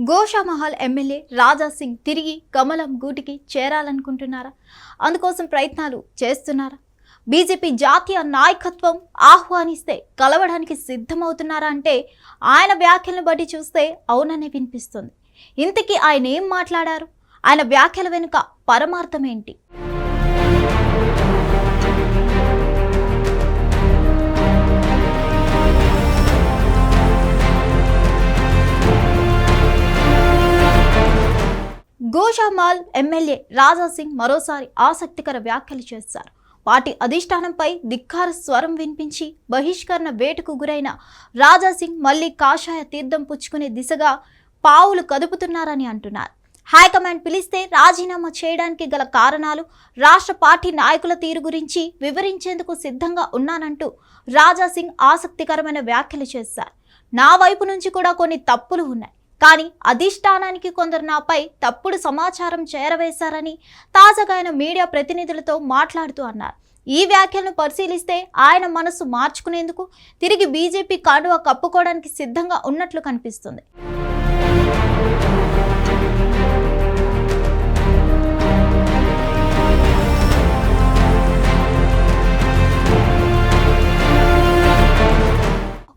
Goshamahal MLA Raja Singh తిరిగి కమలం గూటికి చేరాలనుకుంటున్నారా? అందుకోసం ప్రయత్నాలు చేస్తున్నారా? బీజేపీ జాతీయ నాయకత్వం ఆహ్వానిస్తే కలవడానికి సిద్ధమవుతున్నారా అంటే ఆయన వ్యాఖ్యలను బట్టి చూస్తే అవుననే వినిపిస్తుంది. ఇంతకీ ఆయన ఏం మాట్లాడారు? ఆయన వ్యాఖ్యల వెనుక పరమార్థం ఏంటి? గోషామహల్ ఎమ్మెల్యే రాజా సింగ్ మరోసారి ఆసక్తికర వ్యాఖ్యలు చేశారు. పార్టీ అధిష్టానంపై ధిక్కార స్వరం వినిపించి బహిష్కరణ వేటుకు గురైన రాజా సింగ్ మళ్లీ కాషాయ తీర్థం పుచ్చుకునే దిశగా పావులు కదుపుతున్నారని అంటున్నారు. హైకమాండ్ పిలిస్తే రాజీనామా చేయడానికి గల కారణాలు, రాష్ట్ర పార్టీ నాయకుల తీరు గురించి వివరించేందుకు సిద్ధంగా ఉన్నానంటూ రాజా సింగ్ ఆసక్తికరమైన వ్యాఖ్యలు చేశారు. నా వైపు నుంచి కూడా కొన్ని తప్పులు ఉన్నాయి, కానీ అధిష్టానానికి కొందరు నాపై తప్పుడు సమాచారం చేరవేశారని తాజాగా ఆయన మీడియా ప్రతినిధులతో మాట్లాడుతూ అన్నారు. ఈ వ్యాఖ్యలను పరిశీలిస్తే ఆయన మనసు మార్చుకునేందుకు తిరిగి బీజేపీ కండువా కప్పుకోవడానికి సిద్ధంగా ఉన్నట్లు కనిపిస్తుంది.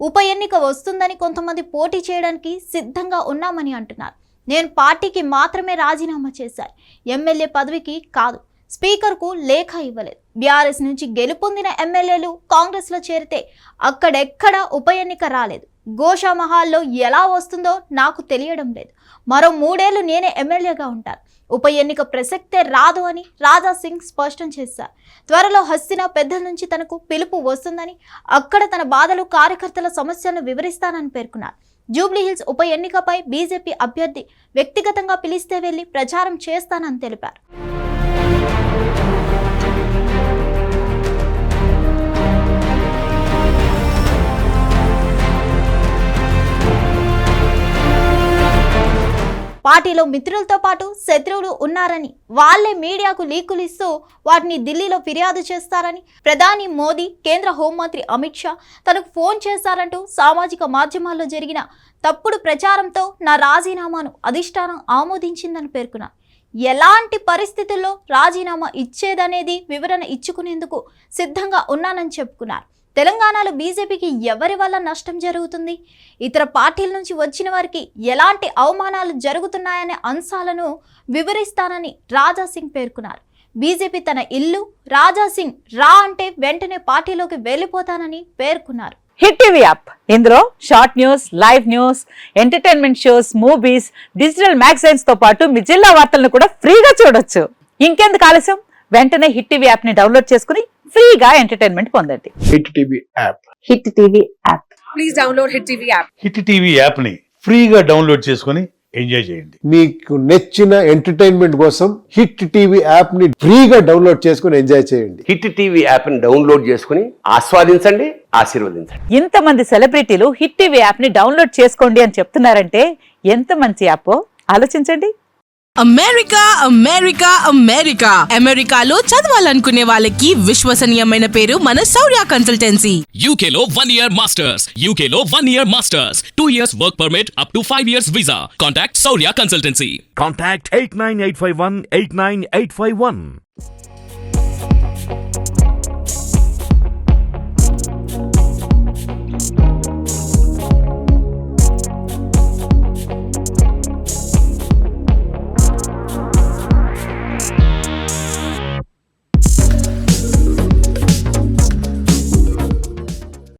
ఉప ఎన్నిక వస్తుందని కొంతమంది పోటీ చేయడానికి సిద్ధంగా ఉన్నామని అంటున్నారు. నేను పార్టీకి మాత్రమే రాజీనామా చేశాను, ఎమ్మెల్యే పదవికి కాదు. స్పీకర్కు లేఖ ఇవ్వలేదు. బీఆర్ఎస్ నుంచి గెలుపొందిన ఎమ్మెల్యేలు కాంగ్రెస్లో చేరితే అక్కడెక్కడ ఉప ఎన్నిక రాలేదు. గోషామహల్లో ఎలా వస్తుందో నాకు తెలియడం లేదు. మరో 3 ఏళ్లు నేనే ఎమ్మెల్యేగా ఉంటాను. ఉప ఎన్నిక ప్రసక్తే రాదు అని రాజా సింగ్ స్పష్టం చేశారు. త్వరలో హస్తినా పెద్దల నుంచి తనకు పిలుపు వస్తుందని, అక్కడ తన బాధలు, కార్యకర్తల సమస్యలను వివరిస్తానని పేర్కొన్నారు. జూబ్లీహిల్స్ ఉప ఎన్నికపై బీజేపీ అభ్యర్థి వ్యక్తిగతంగా పిలిస్తే వెళ్లి ప్రచారం చేస్తానని తెలిపారు. పార్టీలో మిత్రులతో పాటు శత్రువులు ఉన్నారని, వాళ్లే మీడియాకు లీకులు ఇస్తూ వాటిని ఢిల్లీలో ఫిర్యాదు చేస్తారని, ప్రధాని మోదీ, కేంద్ర హోంమంత్రి అమిత్ షా తనకు ఫోన్ చేశారంటూ సామాజిక మాధ్యమాల్లో జరిగిన తప్పుడు ప్రచారంతో నా రాజీనామాను అధిష్టానం ఆమోదించిందని పేర్కొన్నారు. ఎలాంటి పరిస్థితుల్లో రాజీనామా ఇచ్చేదనేది వివరణ ఇచ్చుకునేందుకు సిద్ధంగా ఉన్నానని చెప్పుకున్నారు. తెలంగాణలో బీజేపీకి ఎవరి వల్ల నష్టం జరుగుతుంది, ఇతర పార్టీల నుంచి వచ్చిన వారికి ఎలాంటి అవమానాలు జరుగుతున్నాయనే అంశాలను వివరిస్తానని రాజా సింగ్ పేర్కొన్నారు. బీజేపీ తన ఇల్లు, రాజా సింగ్ రా అంటే వెంటనే పార్టీలోకి వెళ్ళిపోతానని పేర్కొన్నారు. హిట్ టీవీ యాప్, ఇందులో short news, live news, entertainment shows, movies, digital magazines తో పాటు మీ జిల్లా వార్తలను కూడా ఫ్రీగా చూడొచ్చు. ఇంకెందుకు ఆలస్యం, వెంటనే హిట్ టీవీ యాప్ ని డౌన్లోడ్ చేసుకుని ఫ్రీగా ఎంటర్టైన్మెంట్ పొందండి. Hit TV app. Hit TV app. Please download hit TV app. Hit TV app ని ఫ్రీగా డౌన్లోడ్ చేసుకుని ఎంజాయ్ చేయండి. మీకు నచ్చిన ఎంటర్టైన్మెంట్ కోసం హిట్ టీవీ యాప్ ని ఫ్రీగా డౌన్లోడ్ చేసుకుని ఎంజాయ్ చేయండి. హిట్ టీవీ యాప్ ని డౌన్లోడ్ చేసుకుని ఆస్వాదించండి, ఆశీర్వదించండి. ఇంతమంది సెలబ్రిటీలు హిట్ టీవీ యాప్ ని డౌన్లోడ్ చేసుకోండి అని చెప్తున్నారంటే ఎంత మంచి యాప్ ఆలోచించండి. అమెరికా అమెరికా అమెరికా అమెరికాలో చదవాలనుకునే వాళ్ళకి విశ్వసనీయమైన పేరు మన శౌర్య కన్సల్టెన్సీ. UK లో 1 year masters. UK లో 1 year masters. 2 years work permit up to 5 years visa. Contact Shaurya Consultancy. Contact 89851 89851.